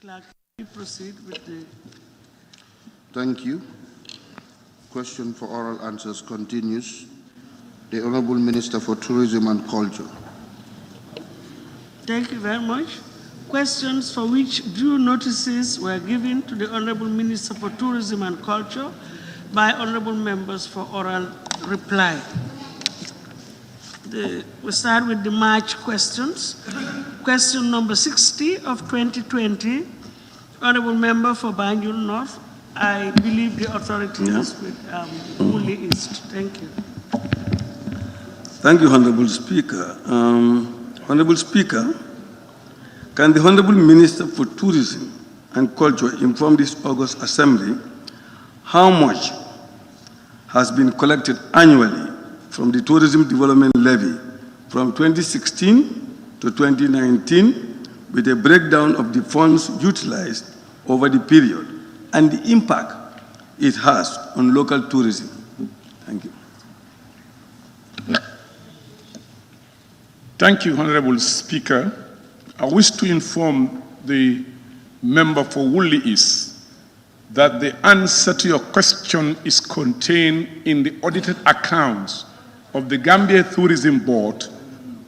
Clerk, we proceed with the... Thank you. Question for oral answers continues. The Honorable Minister for Tourism and Culture. Thank you very much. Questions for which due notices were given to the Honorable Minister for Tourism and Culture by honorable members for oral reply. We start with the March questions. Question number 60 of 2020, Honorable Member for Banjul North. I believe the authority is with Woolley East. Thank you. Thank you, Honorable Speaker. Honorable Speaker, can the Honorable Minister for Tourism and Culture inform this August Assembly how much has been collected annually from the Tourism Development Levy from 2016 to 2019 with a breakdown of the funds utilized over the period and the impact it has on local tourism? Thank you. Thank you, Honorable Speaker. I wish to inform the member for Woolley East that the answer to your question is contained in the audited accounts of the Gambia Tourism Board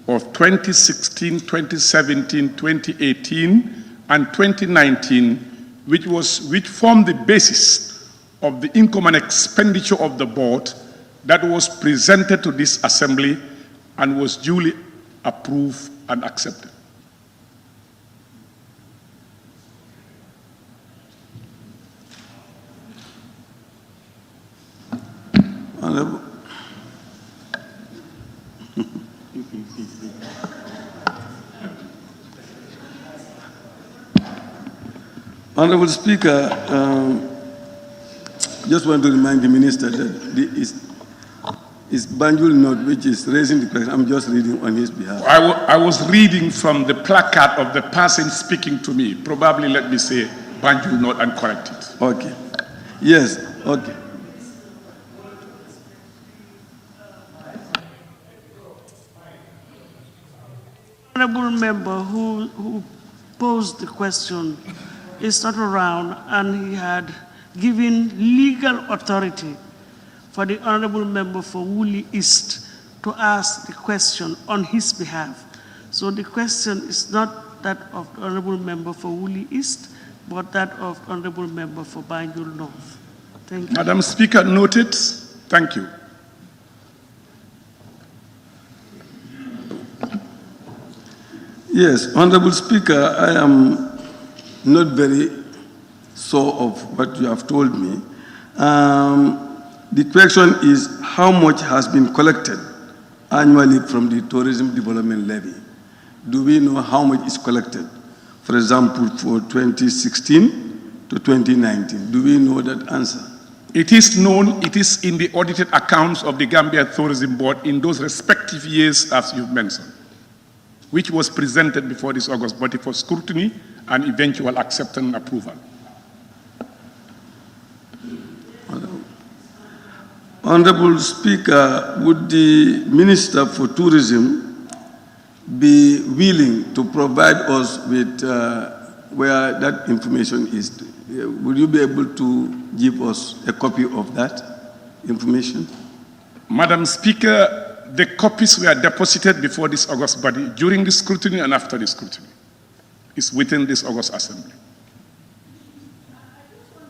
of 2016, 2017, 2018, and 2019, which formed the basis of the income and expenditure of the board that was presented to this Assembly and was duly approved and accepted. Honorable Speaker, just want to remind the Minister that it's Banjul North which is raising the question. I'm just reading on his behalf. I was reading from the placard of the person speaking to me. Probably let me say Banjul North and correct it. Okay. Yes, okay. Honorable member who posed the question is not around, and he had given legal authority for the honorable member for Woolley East to ask the question on his behalf. So the question is not that of the honorable member for Woolley East, but that of honorable member for Banjul North. Thank you. Madam Speaker, noted. Thank you. Yes, Honorable Speaker, I am not very sure of what you have told me. The question is how much has been collected annually from the Tourism Development Levy? Do we know how much is collected? For example, for 2016 to 2019, do we know that answer? It is known, it is in the audited accounts of the Gambia Tourism Board in those respective years as you've mentioned, which was presented before this August body for scrutiny and eventual acceptance and approval. Honorable Speaker, would the Minister for Tourism be willing to provide us with where that information is? Would you be able to give us a copy of that information? Madam Speaker, the copies were deposited before this August body during the scrutiny and after the scrutiny. It's within this August Assembly.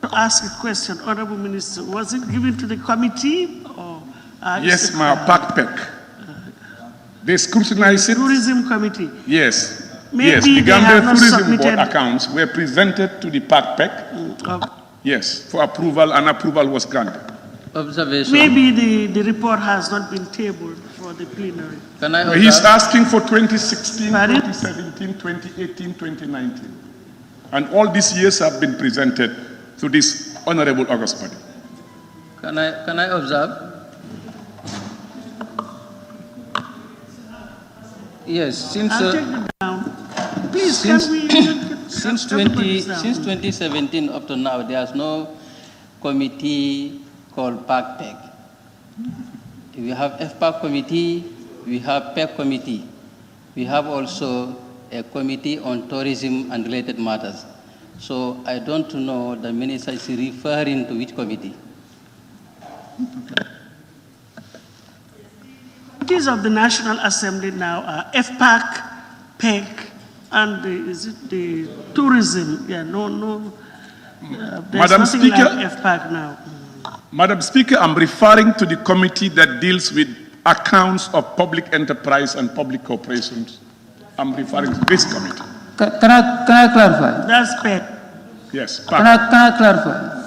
To ask a question, Honorable Minister, was it given to the committee or? Yes, my PACPEC. They scrutinized it. Tourism Committee. Yes. Maybe yes, the they have Gambia not Tourism submitted. Board accounts were presented to the PACPEC. Yes, for approval, and approval was granted. Observation. Maybe the report has not been tabled for the plenary. Can I observe? He's asking for 2016, Pardon? 2017, 2018, 2019. And all these years have been presented to this honorable August body. Can I observe? Yes, since I'll take it down. Please, can we? since everybody's down. 2017 up to now, there's no committee called PACPEC. We have FPAC committee, we have PEC committee. We have also a committee on tourism and related matters. So I don't know the minister is referring to which committee. Committees of the National Assembly now are FPAC, PEC, and the tourism. Yeah, there's Madam nothing Speaker? like FPAC now. Madam Speaker, I'm referring to the committee that deals with accounts of public enterprise and public corporations. I'm referring to this committee. Can I clarify? That's PEC. Yes, Can I clarify?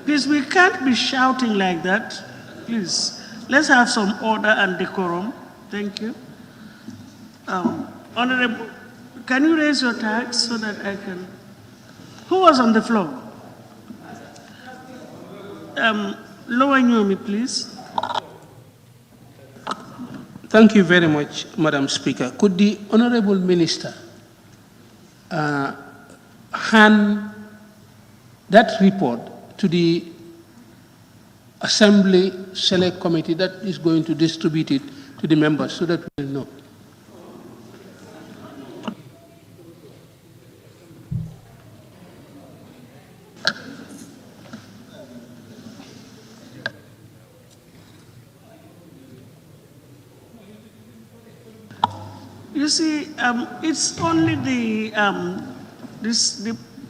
Please, we can't be shouting like that. Please, let's have some order and decorum. Thank you. Honorable, can you raise your tag so that I can? Who was on the floor? Lower Nyomi, please. Thank you very much, Madam Speaker. Could the Honorable Minister hand that report to the Assembly Select Committee that is going to distribute it to the members so that we will know? You see, it's only the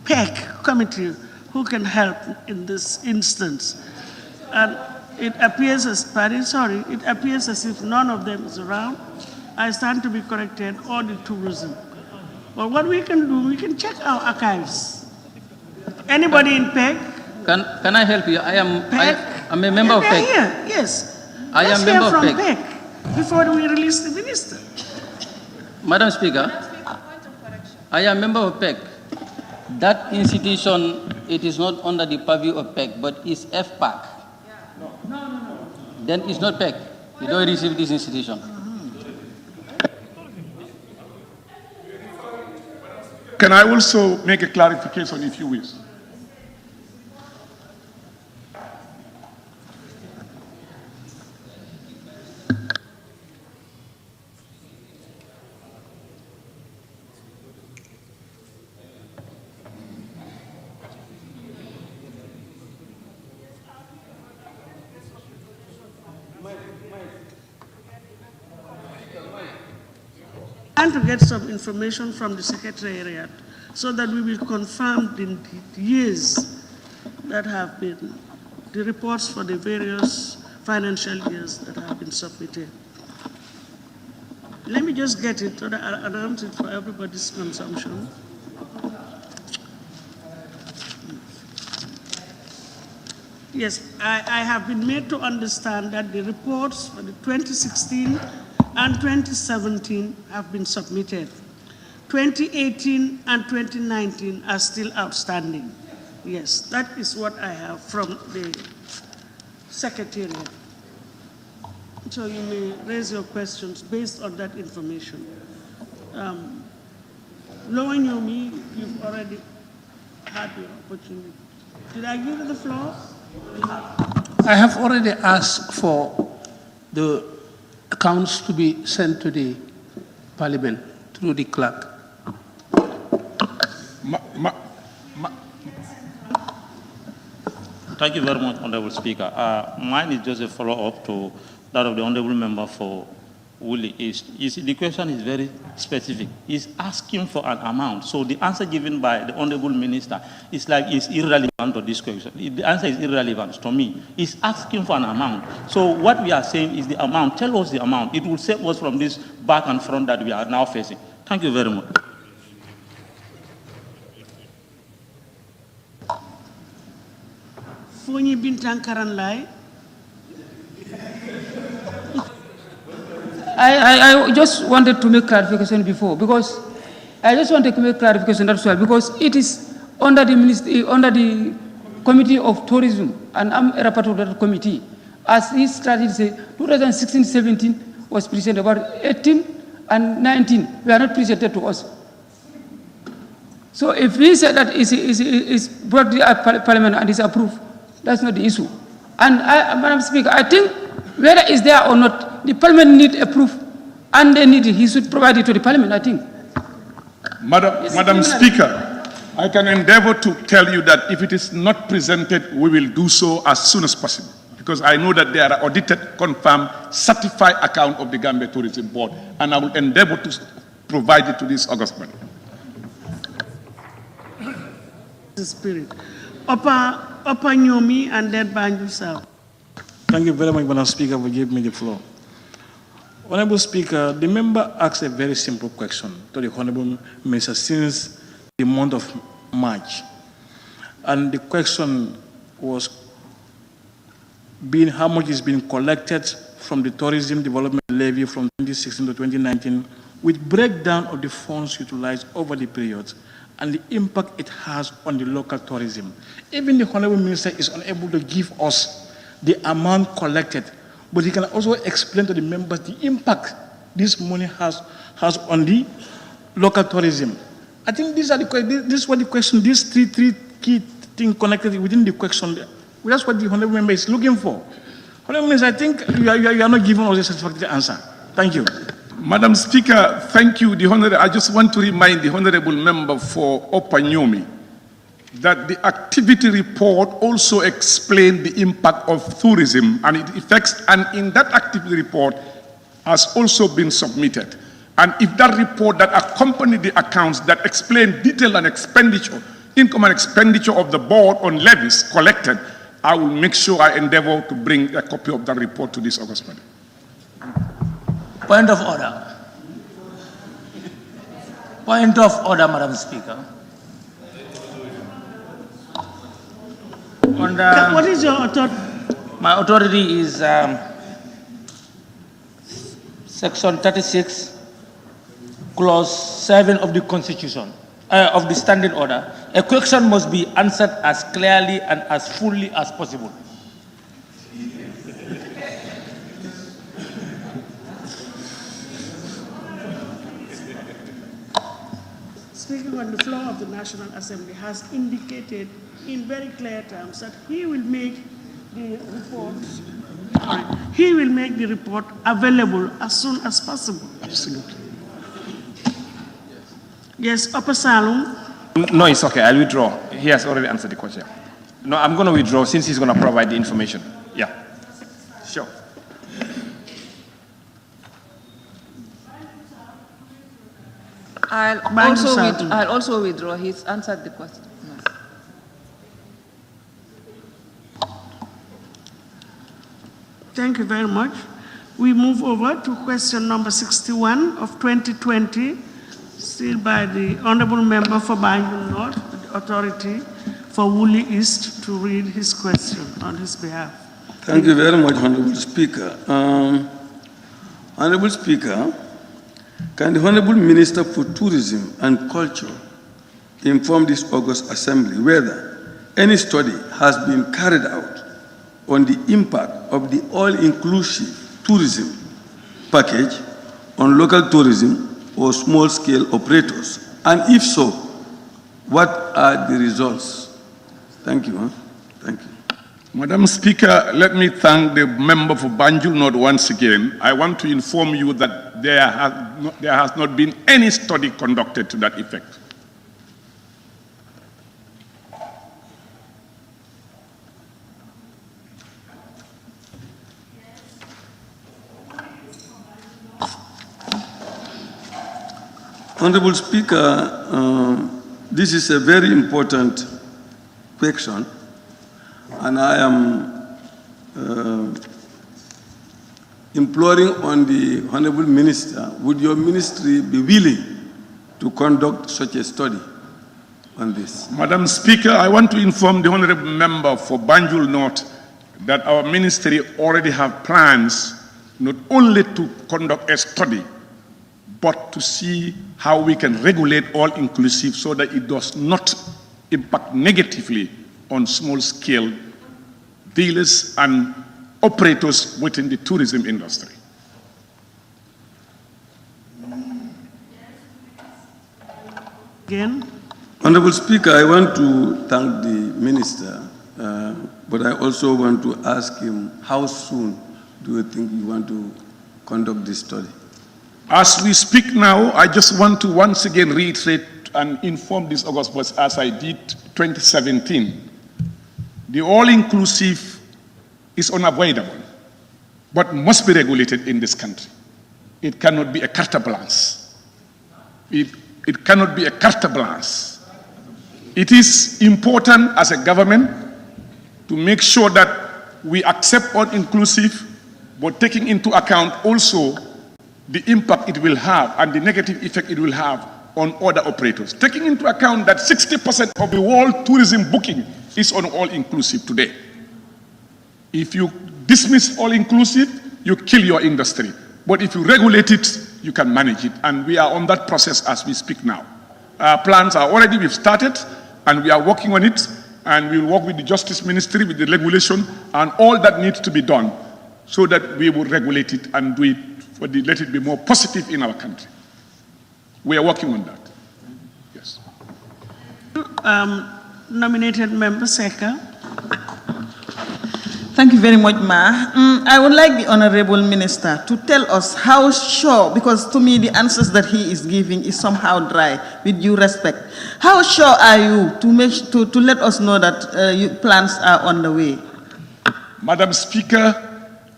PEC committee who can help in this instance. And it appears as if none of them is around. I stand to be corrected, or the tourism. But what we can do, we can check our archives. Anybody in PEC? Can I help you? I'm a member of PEC. Here, yes. I am Let's member hear of from PEC. before we release the minister. Madam Speaker, I am member of PEC. That institution, it is not under the purview of PEC, but it's FPAC. No. Then it's not PEC. You don't receive this institution. Can I also make a clarification if you wish? And to get some information from the Secretariat so that we will confirm the years that have been, the reports for the various financial years that have been submitted. Let me just get it so that I'll announce it for everybody's consumption. Yes, I have been made to understand that the reports for the 2016 and 2017 have been submitted. 2018 and 2019 are still outstanding. Yes, that is what I have from the Secretariat. So you may raise your questions based on that information. Lowen Yomi, you've already had your opportunity. Did I give you the floor? I have already asked for the accounts to be sent to the Parliament through the clerk. Thank you very much, Honorable Speaker. Mine is just a follow-up to that of the Honorable Member for Woolly East. The question is very specific. He's asking for an amount. So the answer given by the Honorable Minister is irrelevant to this question. The answer is irrelevant to me. He's asking for an amount. So what we are saying is the amount. Tell us the amount. It will save us from this back and front that we are now facing. Thank you very much. Fonyi Bintang Karanlai. I just wanted to make clarification before, because I just wanted to make clarification, that's why, because it is under the Committee of Tourism, and I'm a rapporteur of that committee. As his strategy says, 2016-17 was presented, about 18 and 19 were not presented to us. So if we say that is brought to the Parliament and is approved, that's not the issue. And Madam Speaker, I think whether it's there or not, the Parliament needs a proof, and he should provide it to the Parliament, I think. Madam Speaker, I can endeavor to tell you that if it is not presented, we will do so as soon as possible. Because I know that there are audited, confirmed, certified account of the Gambia Tourism Board, and I will endeavor to provide it to this August month. The spirit. Upper Nyomi and then Banjul South. Thank you very much, Madam Speaker, for giving me the floor. Honorable Speaker, the member asked a very simple question to the Honorable Minister since the month of March. And the question was how much is being collected from the Tourism Development Levy from 2016 to 2019, with breakdown of the funds utilized over the period and the impact it has on the local tourism. Even the Honorable Minister is unable to give us the amount collected, but he can also explain to the members the impact this money has on the local tourism. I think this is what the question, these three key things connected within the question. That's what the Honorable Member is looking for. Honorable Minister, I think you are not giving us a satisfactory answer. Thank you. Madam Speaker, thank you. I just want to remind the Honorable Member for Upper Nyomi that the activity report also explained the impact of tourism and its effects, and in that activity report has also been submitted. And if that report that accompanied the accounts that explain detail and expenditure, income and expenditure of the board on levies collected, I will make sure I endeavor to bring a copy of that report to this August meeting. Point of order. Point of order, Madam Speaker. What is your authority? My authority is Section 36, Clause 7 of the Constitution, of the Standing Order. A question must be answered as clearly and as fully as possible. Speaking on the floor of the National Assembly, has indicated in very clear terms that he will make the report available as soon as possible. Absolutely. Yes, Upper Salum. No, it's okay. I'll withdraw. He has already answered the question. No, I'm going to withdraw since he's going to provide the information. Yeah. Sure. I'll also withdraw. He's answered the question. No. Thank you very much. We move over to question number 61 of 2020, still by the Honorable Member for Banjul North, the authority for Woolly East, to read his question on his behalf. Thank you very much, Honorable Speaker. Honorable Speaker, can the Honorable Minister for Tourism and Culture inform this August Assembly whether any study has been carried out on the impact of the all-inclusive tourism package on local tourism or small-scale operators? And if so, what are the results? Thank you. Thank you. Madam Speaker, let me thank the member for Banjul North once again. I want to inform you that there has not been any study conducted to that effect. Honorable Speaker, this is a very important question, and I am imploring on the Honorable Minister, would your ministry be willing to conduct such a study on this? Madam Speaker, I want to inform the Honorable Member for Banjul North that our ministry already have plans not only to conduct a study, but to see how we can regulate all-inclusive so that it does not impact negatively on small-scale dealers and operators within the tourism industry. Again? Honorable Speaker, I want to thank the Minister, but I also want to ask him, how soon do you think you want to conduct this study? As we speak now, I just want to once again reiterate and inform this August was as I did 2017. The all-inclusive is unavoidable, but must be regulated in this country. It cannot be a carte blanche. It cannot be a carte blanche. It is important as a government to make sure that we accept all-inclusive, but taking into account also the impact it will have and the negative effect it will have on other operators. Taking into account that 60% of the world tourism booking is on all-inclusive today. If you dismiss all-inclusive, you kill your industry. But if you regulate it, you can manage it. And we are on that process as we speak now. Our plans are already, we've started, and we are working on it, and we'll work with the Justice Ministry, with the regulation, and all that needs to be done so that we will regulate it and do it, let it be more positive in our country. We are working on that. Yes. Nominated Member Seka. Thank you very much, Ma. I would like the Honorable Minister to tell us how sure, because to me the answers that he is giving is somehow dry, with due respect. How sure are you to let us know that plans are on the way? Madam Speaker,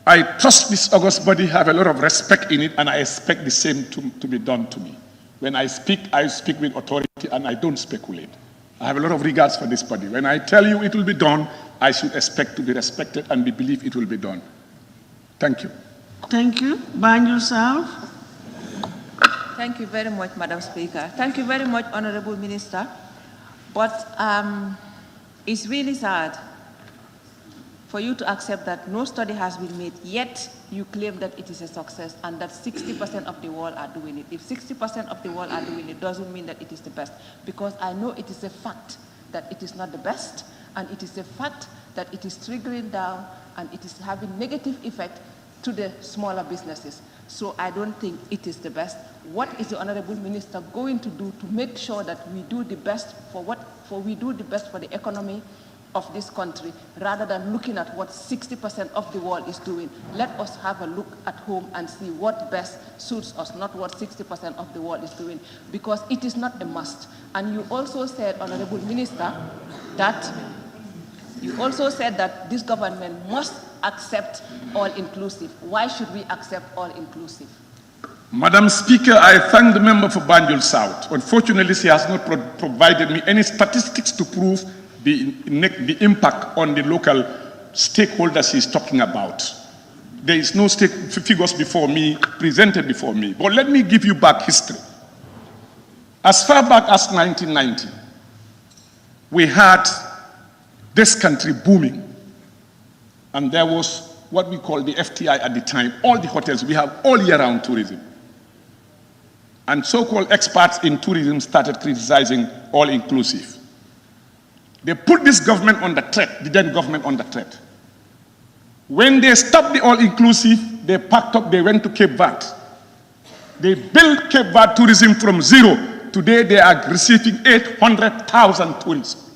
I trust this august body, have a lot of respect in it, and I expect the same to be done to me. When I speak with authority and I don't speculate. I have a lot of regards for this body. When I tell you it will be done, I should expect to be respected and we believe it will be done. Thank you. Thank you. Banjul South. Thank you very much, Madam Speaker. Thank you very much, Honorable Minister. But it's really sad for you to accept that no study has been made, yet you claim that it is a success and that 60% of the world are doing it. If 60% of the world are doing it, doesn't mean that it is the best, because I know it is a fact that it is not the best, and it is a fact that it is trickling down and it is having negative effect to the smaller businesses. So I don't think it is the best. What is the Honorable Minister going to do to make sure that we do the best for the economy of this country, rather than looking at what 60% of the world is doing? Let us have a look at home and see what best suits us, not what 60% of the world is doing, because it is not a must. And you also said, Honorable Minister, that this government must accept all-inclusive. Why should we accept all-inclusive? Madam Speaker, I thank the member for Banjul South. Unfortunately, she has not provided me any statistics to prove the impact on the local stakeholders he's talking about. There is no figures presented before me. But let me give you back history. As far back as 1990, we had this country booming. And there was what we call the FTI at the time. All the hotels, we have all year-round tourism. And so-called experts in tourism started criticizing all-inclusive. They put this government on the threat, the then government on the threat. When they stopped the all-inclusive, they packed up, they went to Cape Verde. They built Cape Verde tourism from zero. Today they are receiving 800,000 tourists.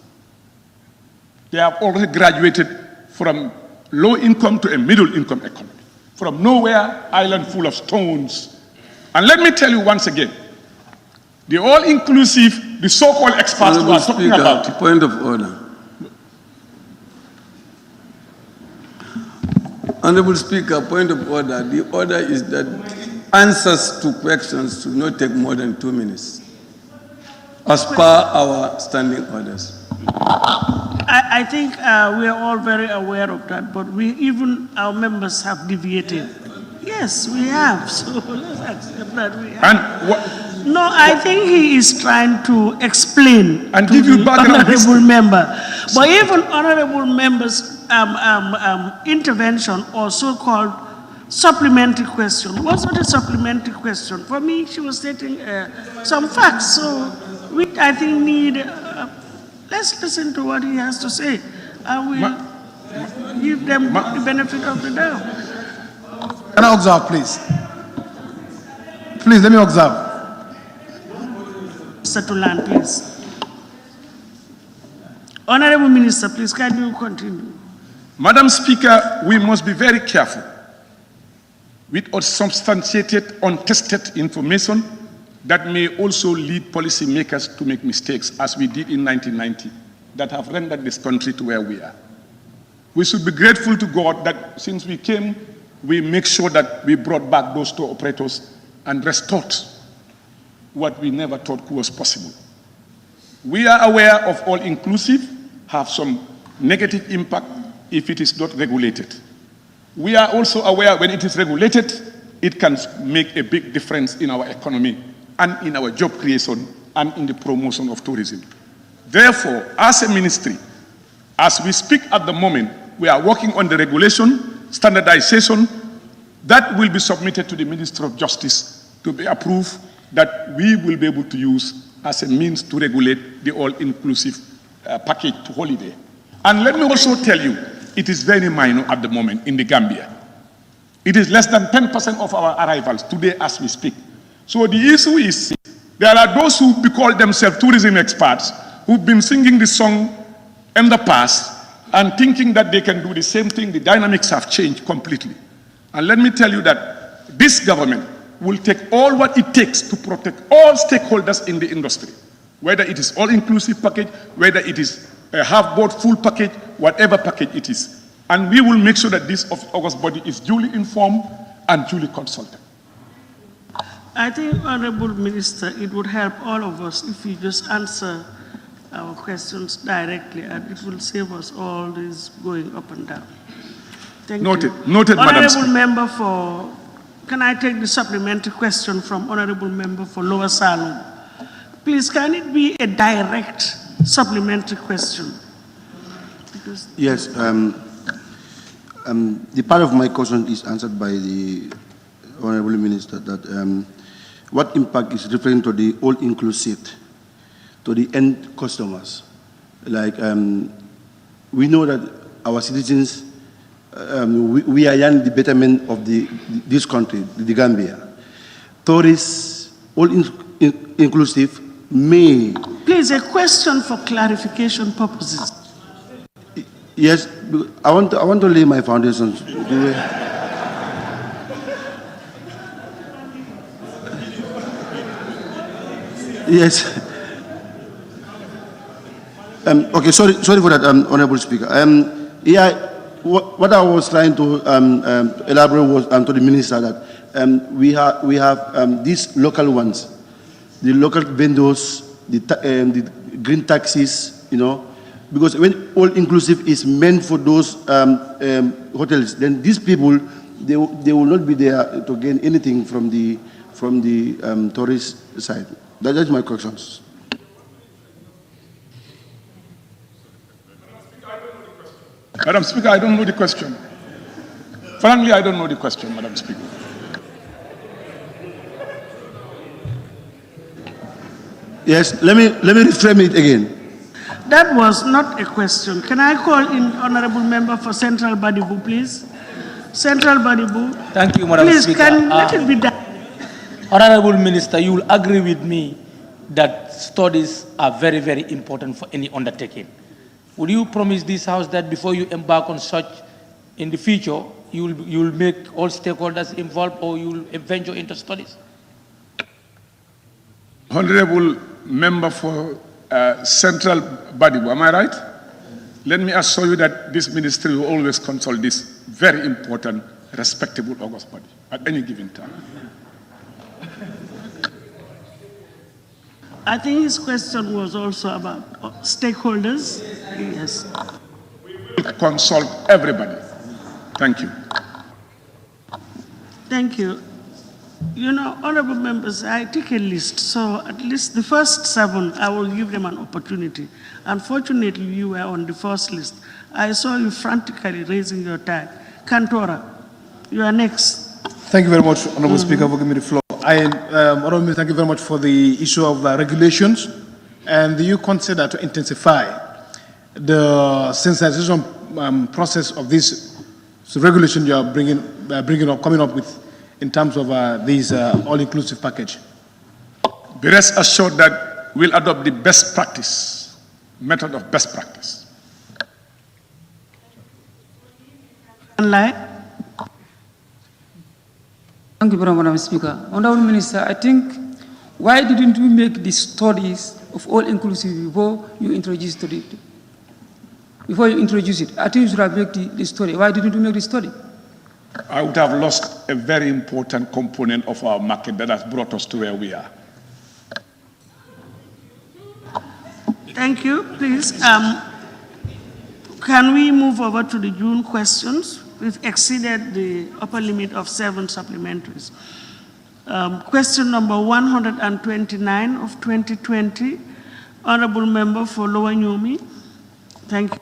They have already graduated from low income to a middle income economy. From nowhere, island full of stones. And let me tell you once again, the all-inclusive, the so-called experts who are talking about it. Point of order. Honorable Speaker, point of order. The order is that answers to questions should not take more than 2 minutes, as per our standing orders. I think we are all very aware of that, but even our members have deviated. Yes, we have. So let's accept that we have. No, I think he is trying to explain and give you background, honorable member. But even honorable members' intervention or so-called supplementary question was not a supplementary question. For me, she was stating some facts. So we, I think, need. Let's listen to what he has to say. I will give them the benefit of the doubt. Can I observe, please? Please, let me observe. Mr. Tulan, please. Honorable Minister, please, can you continue? Madam Speaker, we must be very careful with unsubstantiated, untested information that may also lead policymakers to make mistakes, as we did in 1990, that have rendered this country to where we are. We should be grateful to God that since we came, we make sure that we brought back those tour operators and restored what we never thought was possible. We are aware of all-inclusive, have some negative impact if it is not regulated. We are also aware when it is regulated, it can make a big difference in our economy and in our job creation and in the promotion of tourism. Therefore, as a ministry, as we speak at the moment, we are working on the regulation, standardization, that will be submitted to the Minister of Justice to be approved, that we will be able to use as a means to regulate the all-inclusive package to holiday. And let me also tell you, it is very minor at the moment in the Gambia. It is less than 10% of our arrivals today as we speak. So the issue is, there are those who call themselves tourism experts, who've been singing this song in the past and thinking that they can do the same thing. The dynamics have changed completely. And let me tell you that this government will take all what it takes to protect all stakeholders in the industry, whether it is all-inclusive package, whether it is a half-board full package, whatever package it is. And we will make sure that this August body is duly informed and duly consulted. I think, Honorable Minister, it would help all of us if you just answer our questions directly, and it will save us all this going up and down. Thank Noted. you. Noted, Madam Speaker. Honorable Member for, can I take the supplementary question from Honorable Member for Lower Salon? Please, can it be a direct supplementary question? Because yes, the part of my question is answered by the Honorable Minister, that what impact is referring to the all-inclusive, to the end customers. Like, we know that our citizens, we are young, the betterment of this country, the Gambia. Tourists, all-inclusive, may... Please, a question for clarification purposes. Yes, I want to lay my foundations. Yes. Okay, sorry for that, Honorable Speaker. Yeah, what I was trying to elaborate was to the Minister that we have these local ones, the local vendors, the green taxis, you know, because when all-inclusive is meant for those hotels, then these people, they will not be there to gain anything from the tourist side. That's my questions. Madam Speaker, I don't know the question. Frankly, I don't know the question, Madam Speaker. Yes, let me reframe it again. That was not a question. Can I call in Honorable Member for Central Badibu, please? Central Badibu. Thank you, Madam Please, Speaker. can let it be done. Honorable Minister, you will agree with me that studies are very, very important for any undertaking. Would you promise this House that before you embark on such in the future, you will make all stakeholders involved, or you will venture into studies? Honorable Member for Central Badibu, am I right? Let me assure you that this ministry will always consult this very important, respectable August body at any given time. I think his question was also about stakeholders. Yes. We will consult everybody. Thank you. Thank you. You know, honorable members, I took a list, so at least the first 7, I will give them an opportunity. Unfortunately, you were on the first list. I saw you frantically raising your tag. Kantora, you are next. Thank you very much, Honorable Speaker, for giving me the floor. Honorable Minister, thank you very much for the issue of regulations. And do you consider to intensify the sensitization process of this regulation you are coming up with in terms of these all-inclusive package? Be rest assured that we'll adopt the best practice, method of best practice. Thank you very much, Madam Speaker. Honorable Minister, I think Why didn't you make the studies of all inclusive before you introduced it? Before you introduce it, I think you should have made the study. Why didn't you make the study? I would have lost a very important component of our market that has brought us to where we are. Thank you. Please, can we move over to the June questions? We've exceeded the upper limit of 7 supplementaries. Question number 129 of 2020, Honorable Member for Lower Nyomi. Thank you.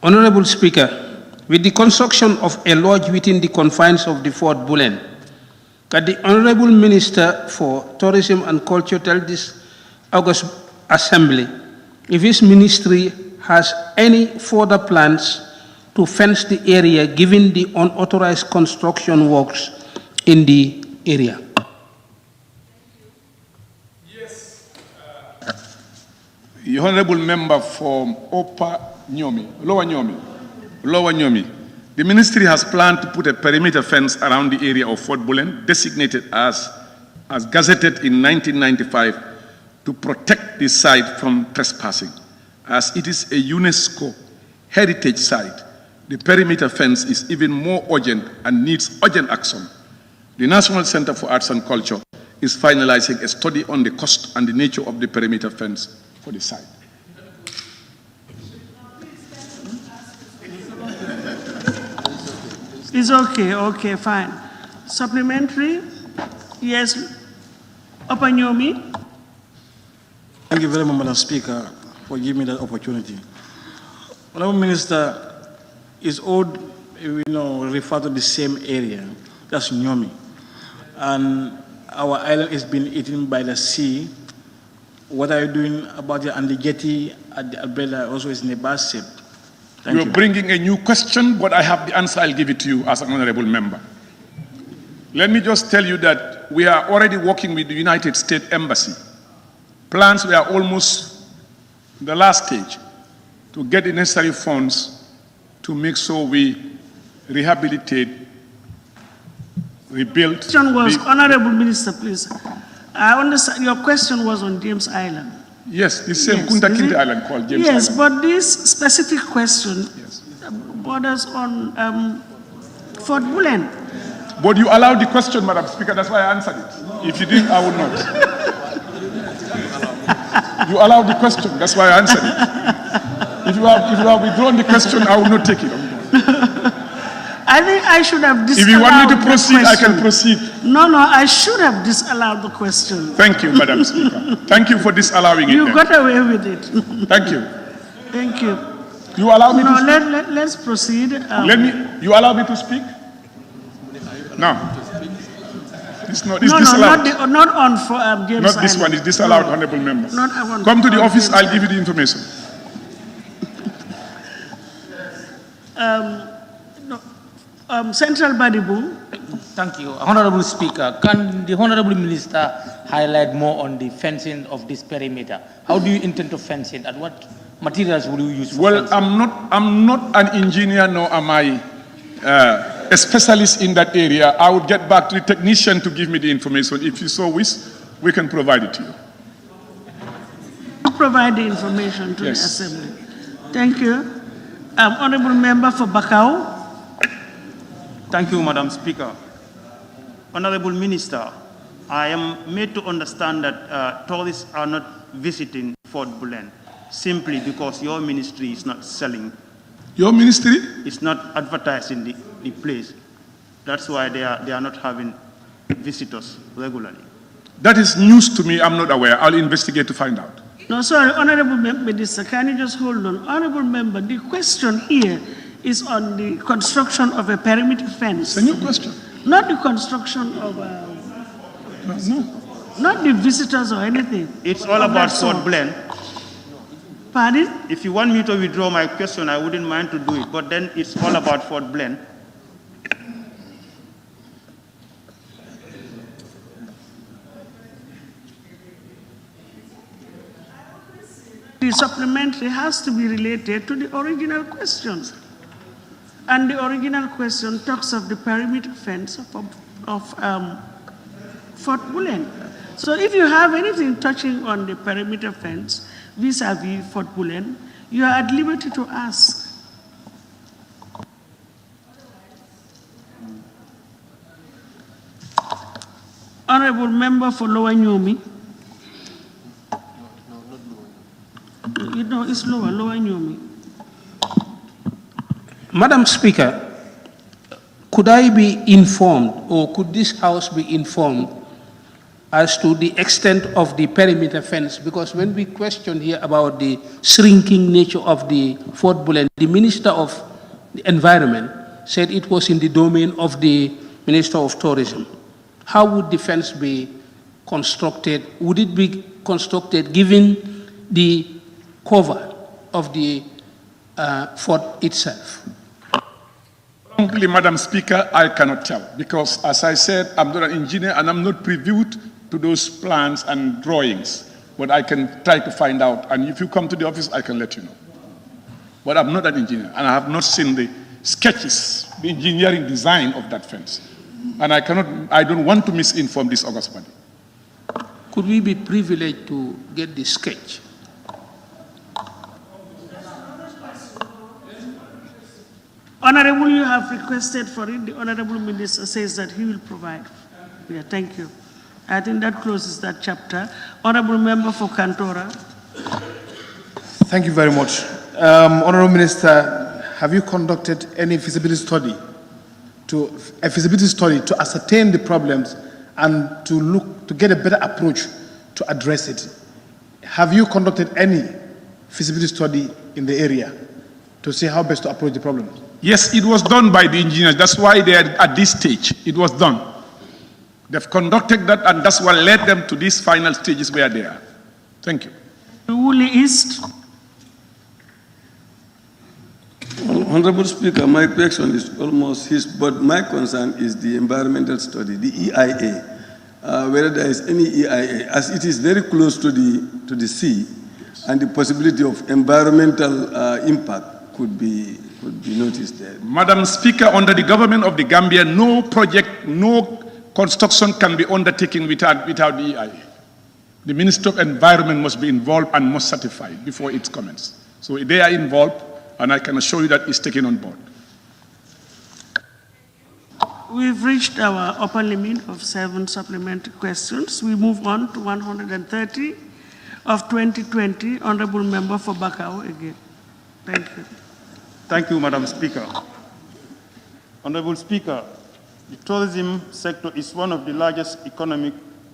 Honorable Speaker, with the construction of a lodge within the confines of the Fort Bullen, can the Honorable Minister for Tourism and Culture tell this August Assembly if his ministry has any further plans to fence the area given the unauthorized construction works in the area? The Honorable Member from Lower Nyomi. The ministry has planned to put a perimeter fence around the area of Fort Bullen, designated as gazetted in 1995 to protect the site from trespassing. As it is a UNESCO heritage site, the perimeter fence is even more urgent and needs urgent action. The National Center for Arts and Culture is finalizing a study on the cost and the nature of the perimeter fence for the site. It's okay, okay, fine. Supplementary? Yes, Upper Nyomi. Thank you very much, Madam Speaker, for giving me that opportunity. Honorable Minister, is all, refer to the same area, that's Nyomi. And our island is being eaten by the sea. What are you doing about it? And the jetty at the umbrella also is in a bad shape. You're bringing a new question, but I have the answer. I'll give it to you as an honorable member. Let me just tell you that we are already working with the United States Embassy. Plans were almost the last stage to get the necessary funds to make sure we rehabilitate, rebuild. Question was, Honorable Minister, please. I understand your question was on James Island. Yes, the same Kunta Kinte Island called James Yes, Island. but this specific question borders on Fort Bullen. But you allowed the question, Madam Speaker, that's why I answered it. If you didn't, I would not. You allowed the question, that's why I answered it. If you have withdrawn the question, I will not take it. I think I should have disallowed. If you want me to proceed, I can proceed. No, I should have disallowed the question. Thank you, Madam Speaker. Thank you for disallowing it. You then. got away with it. Thank you. Thank you. You allow me to speak? Let's proceed. You allow me to speak? No. It's disallowed. Not on for James Not this Island. one, it's disallowed, honorable members. Not on Come to the office, James I'll give you the information. Central Badibu. Thank you. Honorable Speaker, can the Honorable Minister highlight more on the fencing of this perimeter? How do you intend to fence it, and what materials will you use for fencing? I'm not an engineer, nor am I a specialist in that area. I would get back to the technician to give me the information. If you so wish, we can provide it to you. Provide the information to Yes. the Assembly. Thank you. Honorable Member for Bakau. Thank you, Madam Speaker. Honorable Minister, I am made to understand that tourists are not visiting Fort Bullen simply because your ministry is not selling. Your ministry? It's not advertising the place. That's why they are not having visitors regularly. That is news to me. I'm not aware. I'll investigate to find out. No, sorry, Honorable Minister, can you just hold on? Honorable Member, the question here is on the construction of a perimeter fence. It's a new question. Not the construction of not the visitors or anything. It's all about Fort Bullen. Pardon? If you want me to withdraw my question, I wouldn't mind to do it, but then it's all about Fort Bullen. The supplementary has to be related to the original questions. And the original question talks of the perimeter fence of Fort Bullen. So if you have anything touching on the perimeter fence vis-a-vis Fort Bullen, you are at liberty to ask. Honorable Member for Lower Nyomi. No, it's Lower Nyomi. Madam Speaker, could I be informed, or could this House be informed as to the extent of the perimeter fence? Because when we questioned here about the shrinking nature of the Fort Bullen, the Minister of the Environment said it was in the domain of the Minister of Tourism. How would the fence be constructed? Would it be constructed given the cover of the fort itself? Frankly, Madam Speaker, I cannot tell, because as I said, I'm not an engineer and I'm not previewed to those plans and drawings. But I can try to find out, and if you come to the office, I can let you know. But I'm not an engineer, and I have not seen the sketches, the engineering design of that fence. And I don't want to misinform this august body. Could we be privileged to get the sketch? Honorable, you have requested for it. The Honorable Minister says that he will provide. Yeah, thank you. I think that closes that chapter. Honorable Member for Kantora. Thank you very much. Honorable Minister, have you conducted any feasibility study to ascertain the problems and to get a better approach to address it? Have you conducted any feasibility study in the area to see how best to approach the problem? Yes, it was done by the engineers. That's why they are at this stage. It was done. They've conducted that, and that's what led them to these final stages where they are. Thank you. Woolly East. Honorable Speaker, my question is almost his, but my concern is the environmental study, the EIA, whether there is any EIA, as it is very close to the sea, and the possibility of environmental impact could be noticed there. Madam Speaker, under the government of the Gambia, no project, no construction can be undertaken without the EIA. The Minister of Environment must be involved and must certify before it commences. So they are involved, and I can assure you that it's taken on board. We've reached our upper limit of 7 supplementary questions. We move on to 130 of 2020. Honorable Member for Bakau again. Thank you. Thank you, Madam Speaker. Honorable Speaker, the tourism sector is one of the largest economic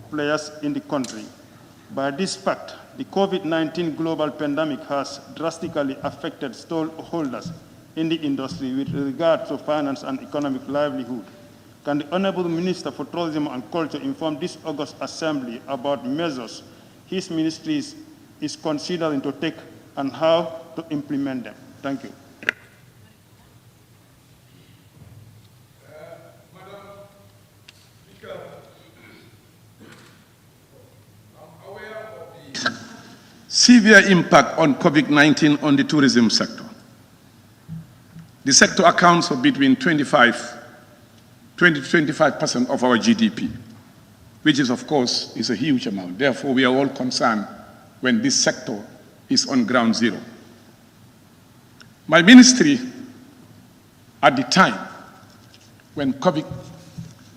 players in the country. By this fact, the COVID-19 global pandemic has drastically affected stakeholders in the industry with regard to finance and economic livelihood. Can the Honorable Minister for Tourism and Culture inform this August Assembly about measures his ministry is considering to take and how to implement them? Thank you. Severe impact on COVID-19 on the tourism sector. The sector accounts for between 20 to 25% of our GDP, which is, of course, is a huge amount. Therefore, we are all concerned when this sector is on ground zero. My ministry, at the time when COVID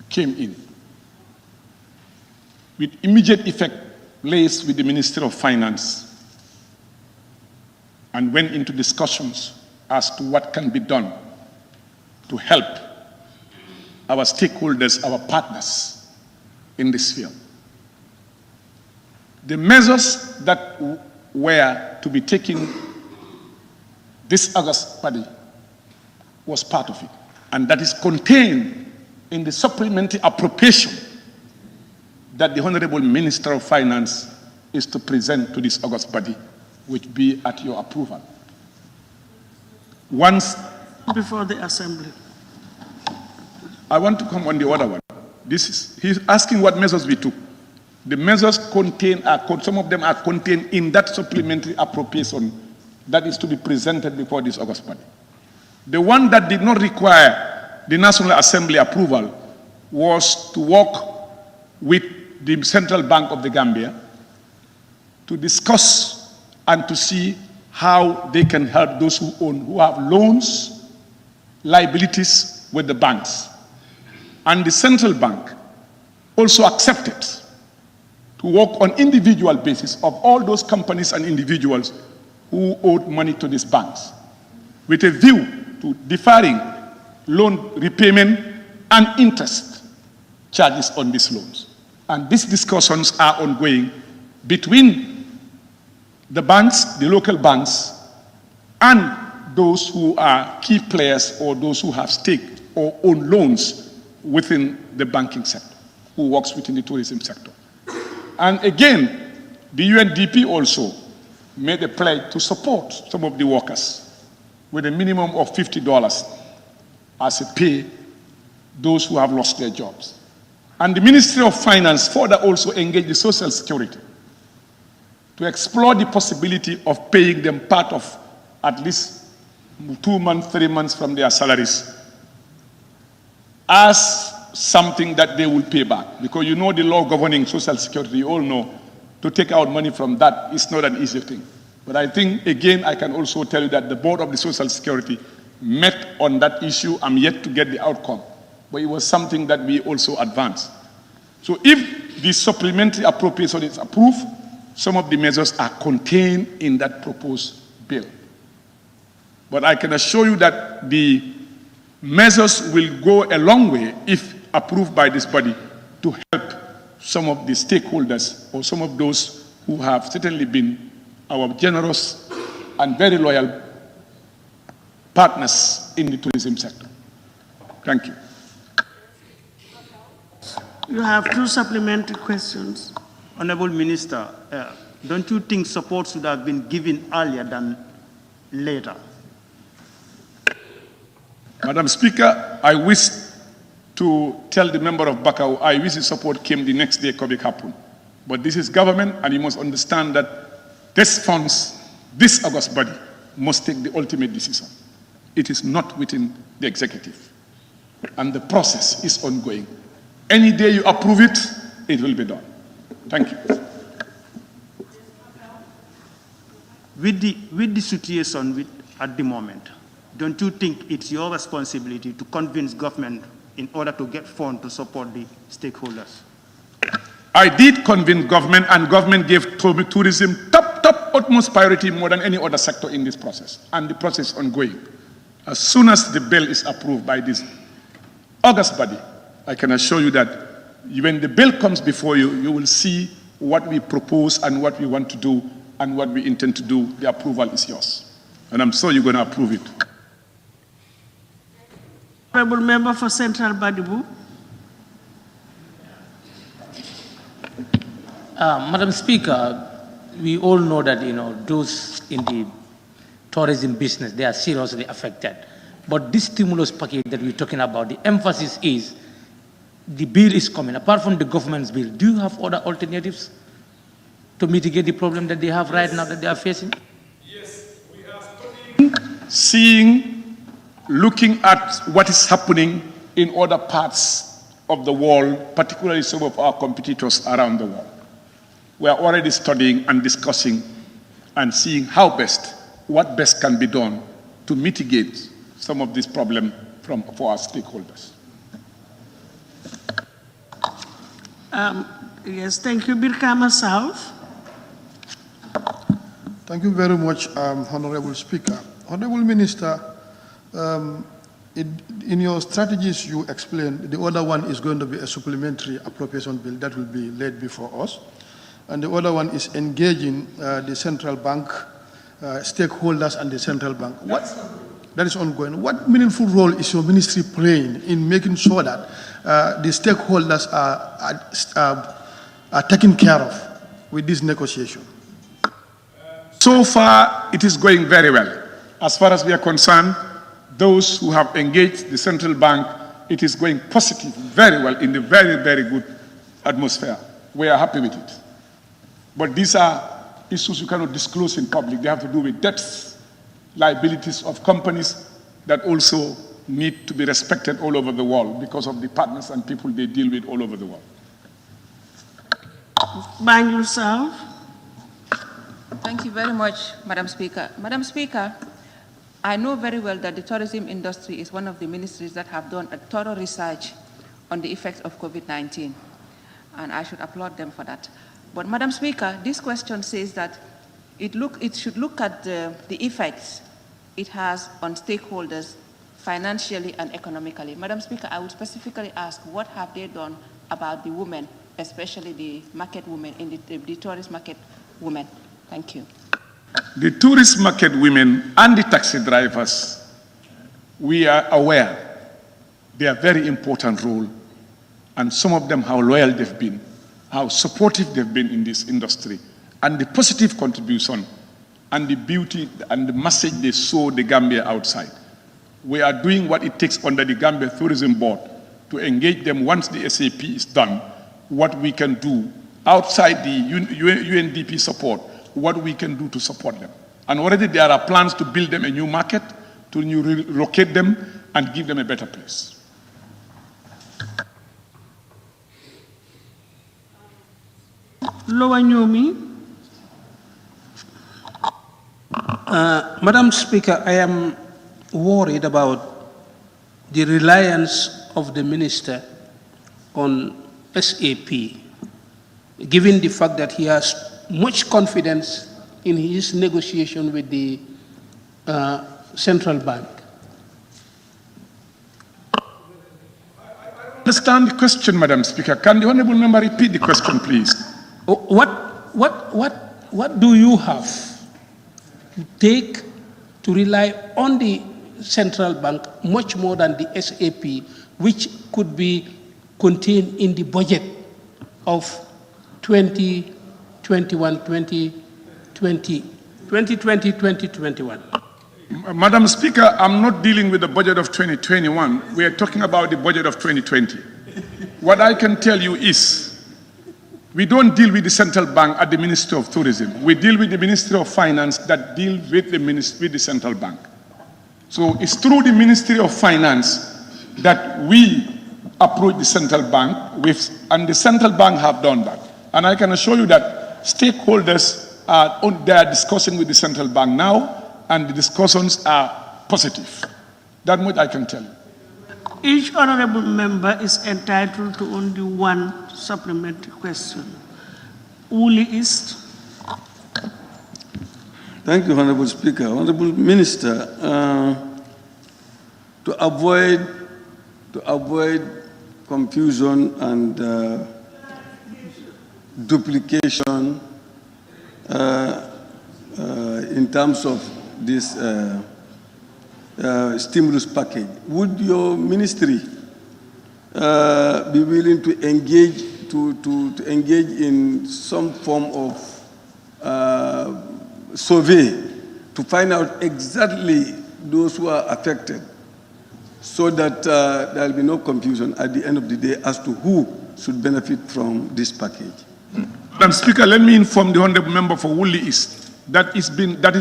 came in, with immediate effect, liaised with the Ministry of Finance and went into discussions as to what can be done to help our stakeholders, our partners in this field. The measures that were to be taken this August body was part of it, and that is contained in the supplementary appropriation that the Honorable Minister of Finance is to present to this August body, which be at your approval. Once before the Assembly. I want to come on the other one. He's asking what measures we took. The measures contain, some of them are contained in that supplementary appropriation that is to be presented before this August body. The one that did not require the National Assembly approval was to work with the Central Bank of the Gambia to discuss and to see how they can help those who have loans, liabilities with the banks. And the Central Bank also accepted to work on individual basis of all those companies and individuals who owed money to these banks, with a view to deferring loan repayment and interest charges on these loans. And these discussions are ongoing between the banks, the local banks, and those who are key players or those who have stake or own loans within the banking sector, who works within the tourism sector. And again, the UNDP also made a pledge to support some of the workers with a minimum of $50 as a pay those who have lost their jobs. And the Ministry of Finance further also engaged the Social Security to explore the possibility of paying them part of at least 2 months, 3 months from their salaries as something that they will pay back. Because you know the law governing Social Security, you all know, to take out money from that is not an easy thing. But I think, again, I can also tell you that the board of the Social Security met on that issue. I'm yet to get the outcome. But it was something that we also advanced. So if the supplementary appropriation is approved, some of the measures are contained in that proposed bill. But I can assure you that the measures will go a long way, if approved by this body, to help some of the stakeholders or some of those who have certainly been our generous and very loyal partners in the tourism sector. Thank you. You have 2 supplementary questions. Honorable Minister, don't you think support should have been given earlier than later? Madam Speaker, I wish to tell the member of Bakau, I wish the support came the next day COVID happened. But this is government, and you must understand that this funds, this August body, must take the ultimate decision. It is not within the executive. And the process is ongoing. Any day you approve it, it will be done. Thank you. With the situation at the moment, don't you think it's your responsibility to convince government in order to get funds to support the stakeholders? I did convince government, and government gave tourism top utmost priority more than any other sector in this process. And the process is ongoing. As soon as the bill is approved by this August body, I can assure you that when the bill comes before you, you will see what we propose and what we want to do and what we intend to do. The approval is yours. And I'm sure you're going to approve it. Honorable Member for Central Badibu. Madam Speaker, we all know that, those in the tourism business, they are seriously affected. But this stimulus package that we're talking about, the emphasis is the bill is coming. Apart from the government's bill, do you have other alternatives to mitigate the problem that they have right now that they are facing? Yes, we are seeing, looking at what is happening in other parts of the world, particularly some of our competitors around the world. We are already studying and discussing and seeing what best can be done to mitigate some of this problem for our stakeholders. Yes, thank you. Birkama South. Thank you very much, Honorable Speaker. Honorable Minister, in your strategies you explained, the other one is going to be a supplementary appropriation bill that will be laid before us. And the other one is engaging the central bank, stakeholders and the central bank. That is ongoing. What meaningful role is your ministry playing in making sure that the stakeholders are taken care of with this negotiation? So far, it is going very well. As far as we are concerned, those who have engaged the central bank, it is going positive, very well, in the very, very good atmosphere. We are happy with it. But these are issues you cannot disclose in public. They have to do with debts, liabilities of companies, that also need to be respected all over the world because of the partners and people they deal with all over the world. Banjul South. Thank you very much, Madam Speaker. Madam Speaker, I know very well that the tourism industry is one of the ministries that have done a thorough research on the effects of COVID-19, and I should applaud them for that. But Madam Speaker, this question says that it should look at the effects it has on stakeholders financially and economically. Madam Speaker, I would specifically ask, what have they done about the women, especially the market women, in the tourist market women? Thank you. The tourist market women and the taxi drivers, we are aware they are very important role, and some of them how loyal they've been, how supportive they've been in this industry, and the positive contribution and the beauty and the message they show the Gambia outside. We are doing what it takes under the Gambia Tourism Board to engage them once the SAP is done, what we can do outside the UNDP support, what we can do to support them. And already there are plans to build them a new market, to relocate them and give them a better place. Lower Nyomi. Madam Speaker, I am worried about the reliance of the minister on SAP, given the fact that he has much confidence in his negotiation with the central bank. I understand the question, Madam Speaker. Can the honourable member repeat the question, please? What do you have to take to rely on the central bank much more than the SAP, which could be contained in the budget of 2021. Madam Speaker, I'm not dealing with the budget of 2021. We are talking about the budget of 2020. What I can tell you is, we don't deal with the central bank at the Ministry of Tourism. We deal with the Ministry of Finance that deal with the central bank. So it's through the Ministry of Finance that we approach the central bank with, and the central bank have done that. And I can assure you that stakeholders they are discussing with the central bank now, and the discussions are positive. That much I can tell you. Each honorable member is entitled to only one supplementary question. Woolly East. Thank you, Honorable Speaker. Honorable Minister, to avoid confusion and duplication in terms of this stimulus package, would your ministry be willing to engage in some form of survey to find out exactly those who are affected, so that there will be no confusion at the end of the day as to who should benefit from this package? Madam Speaker, let me inform the honourable member for Woolly East that is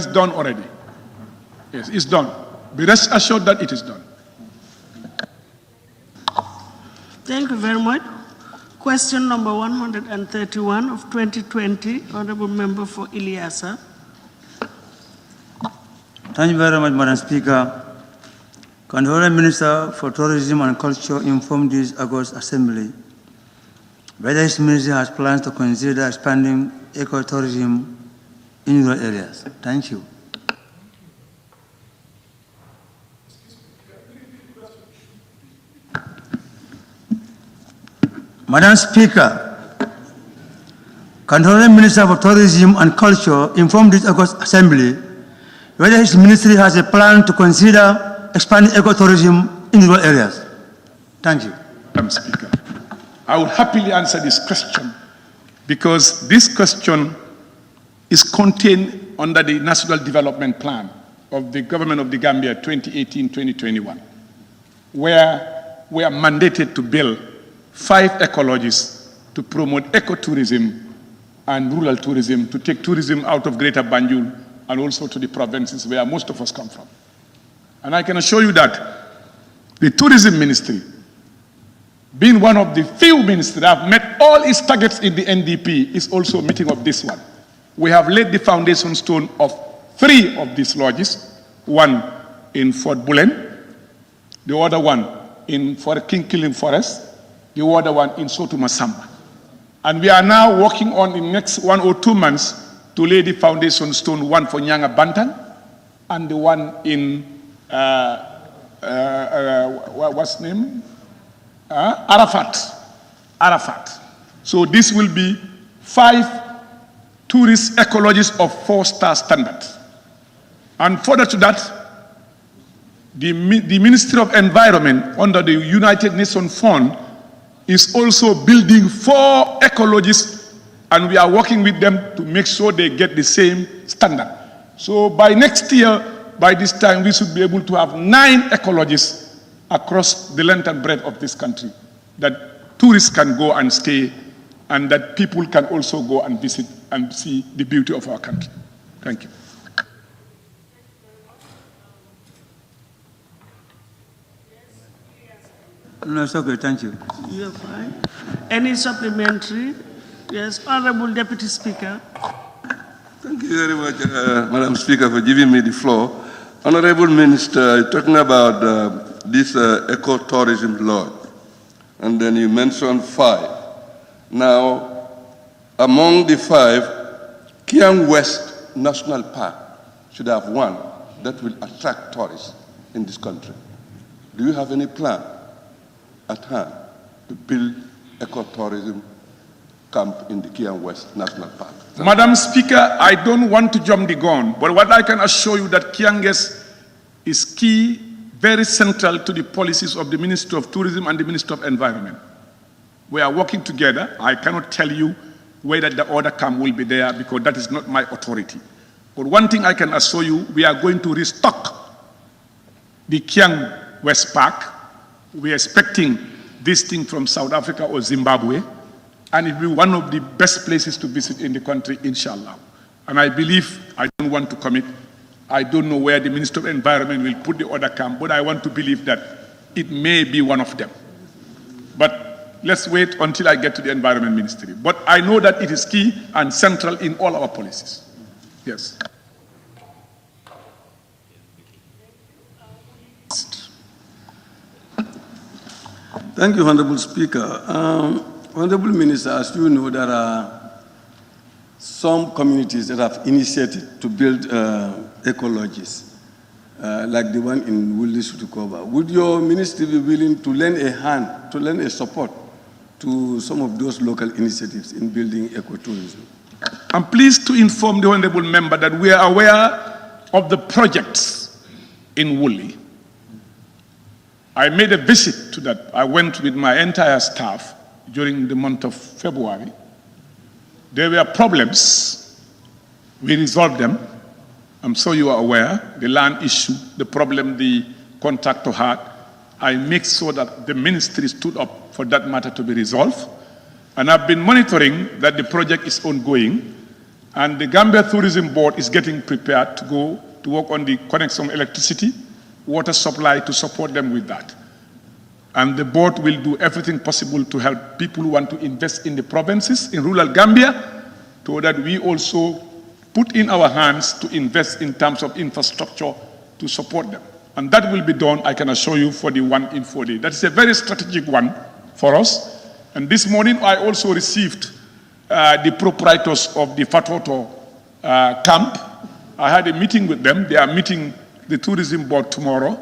done already. Yes, it's done. Be rest assured that it is done. Thank you very much. Question number 131 of 2020, honourable member for Ileasa. Thank you very much, Madam Speaker. Can the Honourable Minister for Tourism and Culture inform this August Assembly whether his ministry has plans to consider expanding ecotourism in rural areas? Thank you. Madam Speaker, can the Honourable Minister for Tourism and Culture inform this August Assembly whether his ministry has a plan to consider expanding ecotourism in rural areas? Thank you. Madam Speaker, I would happily answer this question because this question is contained under the National Development Plan of the Government of the Gambia 2018-2021, where we are mandated to build 5 ecologies to promote ecotourism and rural tourism, to take tourism out of Greater Banjul and also to the provinces where most of us come from. And I can assure you that the tourism ministry, being one of the few ministries that have met all its targets in the NDP, is also meeting of this one. We have laid the foundation stone of 3 of these lodges, one in Fort Bulen, the other one in King Killing Forest, the other one in Soto Masamba. And we are now working on in the next 1 or 2 months to lay the foundation stone, one for Nyanga Bantan and the one in, what's the name? Arafat. So this will be 5 tourist ecologists of 4-star standard. And further to that, the Ministry of Environment under the United Nations Fund is also building 4 ecologists, and we are working with them to make sure they get the same standard. So by next year, by this time, we should be able to have 9 ecologists across the length and breadth of this country that tourists can go and stay, and that people can also go and visit and see the beauty of our country. Thank you. No, it's okay, thank you. You're fine. Any supplementary? Yes, Honorable Deputy Speaker. Thank you very much, Madam Speaker, for giving me the floor. Honorable Minister, talking about this ecotourism law, and then you mentioned 5. Now, among the 5, Kiang West National Park should have one that will attract tourists in this country. Do you have any plan at hand to build ecotourism camp in the Kiang West National Park? Madam Speaker, I don't want to jump the gun, but what I can assure you that Kiang West is key, very central to the policies of the Ministry of Tourism and the Ministry of Environment. We are working together. I cannot tell you whether the other camp will be there because that is not my authority. But one thing I can assure you, we are going to restock the Kiang West Park. We are expecting this thing from South Africa or Zimbabwe, and it will be one of the best places to visit in the country, inshallah. And I believe, I don't want to commit, I don't know where the Minister of Environment will put the other camp, but I want to believe that it may be one of them. But let's wait until I get to the Environment Ministry. But I know that it is key and central in all our policies. Yes. Thank you, Honorable Speaker. Honorable Minister, as you know, there are some communities that have initiated to build ecologies, like the one in Wuli Sutukova. Would your ministry be willing to lend a hand, to lend a support to some of those local initiatives in building ecotourism? I'm pleased to inform the Honorable Member that we are aware of the projects in Wuli. I made a visit to that. I went with my entire staff during the month of February. There were problems. We resolved them. I'm sure you are aware. The land issue, the problem the contractor had. I make sure that the ministry stood up for that matter to be resolved. And I've been monitoring that the project is ongoing. And the Gambia Tourism Board is getting prepared to go to work on the connection of electricity, water supply to support them with that. And the board will do everything possible to help people who want to invest in the provinces, in rural Gambia, so that we also put in our hands to invest in terms of infrastructure to support them. And that will be done, I can assure you, for the one in 4 days. That is a very strategic one for us. And this morning, I also received the proprietors of the Fatoto camp. I had a meeting with them. They are meeting the tourism board tomorrow,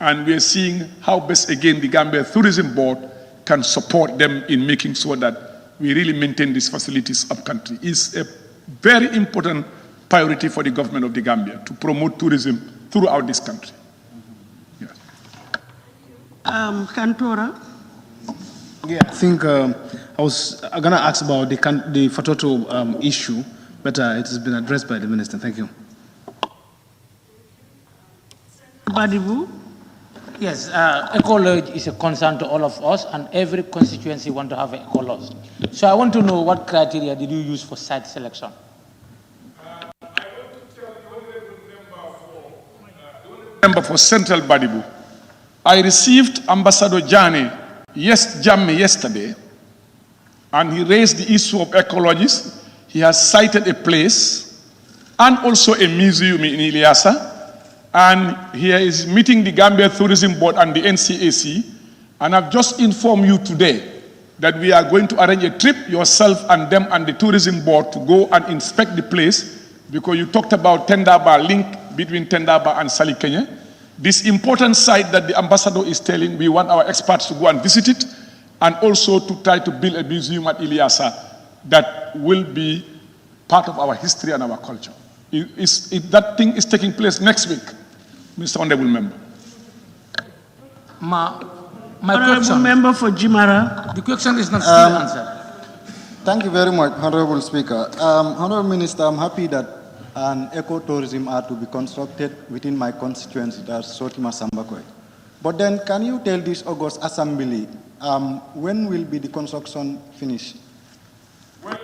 and we are seeing how best again the Gambia Tourism Board can support them in making sure that we really maintain these facilities up country. It's a very important priority for the government of the Gambia to promote tourism throughout this country. Yes. Kantora. Yeah, I think I was going to ask about the Fatoto issue, but it has been addressed by the minister. Thank you. Badibu? Yes, ecology is a concern to all of us, and every constituency wants to have an ecologist. So I want to know what criteria did you use for site selection? member for Central Badibu. I received Ambassador Jammeh yesterday, and he raised the issue of ecologists. He has cited a place and also a museum in Ileasa, and he is meeting the Gambia Tourism Board and the NCAC, and I've just informed you today that we are going to arrange a trip, yourself and them and the tourism board, to go and inspect the place, because you talked about Tendaba, link between Tendaba and Salikenya. This important site that the ambassador is telling, we want our experts to go and visit it, and also to try to build a museum at Ileasa that will be part of our history and our culture. That thing is taking place next week, Mr. Honorable Member. My Honorable question, Member for Jimara. the question is not still answered. Thank you very much, Honorable Speaker. Honorable Minister, I'm happy that an ecotourism are to be constructed within my constituency, that's Sotima Sambakwe. But then, can you tell this August Assembly, when will be the construction finished? Well,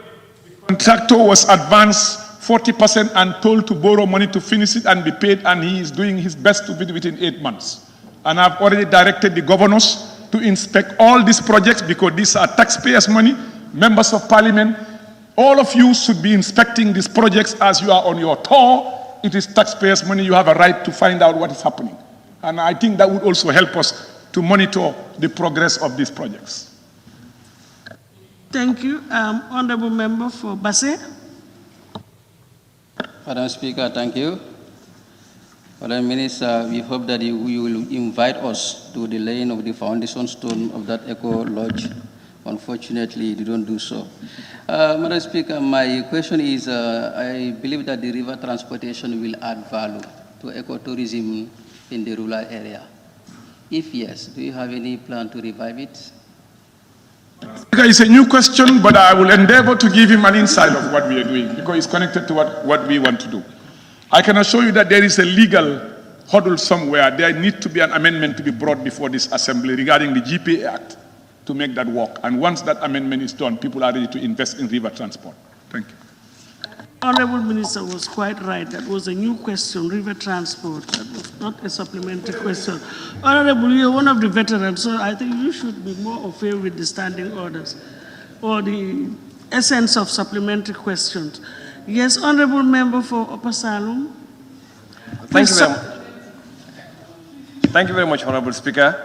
the contractor was advanced 40% and told to borrow money to finish it and be paid, and he is doing his best to be within 8 months. And I've already directed the governors to inspect all these projects, because these are taxpayers' money, members of parliament. All of you should be inspecting these projects as you are on your tour. It is taxpayers' money. You have a right to find out what is happening. And I think that would also help us to monitor the progress of these projects. Thank you. Honorable Member for Basse. Madam Speaker, thank you. Madam Minister, we hope that you will invite us to the laying of the foundation stone of that Eco Lodge. Unfortunately, you don't do so. Madam Speaker, my question is, I believe that the river transportation will add value to ecotourism in the rural area. If yes, do you have any plan to revive it? It's a new question, but I will endeavor to give him an insight of what we are doing, because it's connected to what we want to do. I can assure you that there is a legal hurdle somewhere. There needs to be an amendment to be brought before this assembly regarding the GPA Act to make that work. And once that amendment is done, people are ready to invest in river transport. Thank you. Honorable Minister was quite right. That was a new question, river transport. That was not a supplementary question. Honorable, you're one of the veterans, so I think you should be more au fait with the standing orders or the essence of supplementary questions. Yes, Honorable Member for Upper Salum. Thank you very much, Honorable Speaker.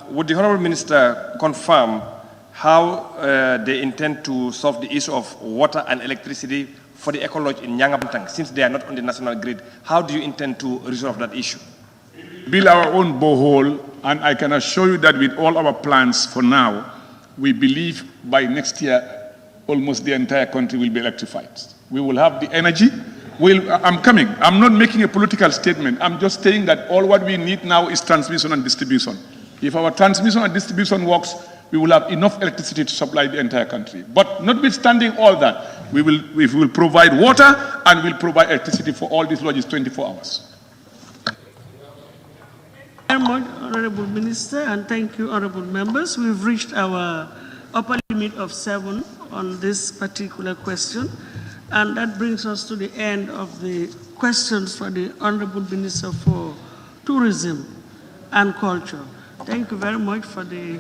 Would the Honorable Minister confirm how they intend to solve the issue of water and electricity for the Eco Lodge in Nyangabantang, since they are not on the national grid? How do you intend to resolve that issue? Build our own borehole, and I can assure you that with all our plans for now, we believe by next year, almost the entire country will be electrified. We will have the energy. I'm coming. I'm not making a political statement. I'm just saying that all what we need now is transmission and distribution. If our transmission and distribution works, we will have enough electricity to supply the entire country. But notwithstanding all that, we will provide water and we'll provide electricity for all these lodges 24 hours. Thank you very much, Honorable Minister, and thank you, honorable members. We've reached our upper limit of 7 on this particular question, and that brings us to the end of the questions for the Honorable Minister for Tourism and Culture. Thank you very much for the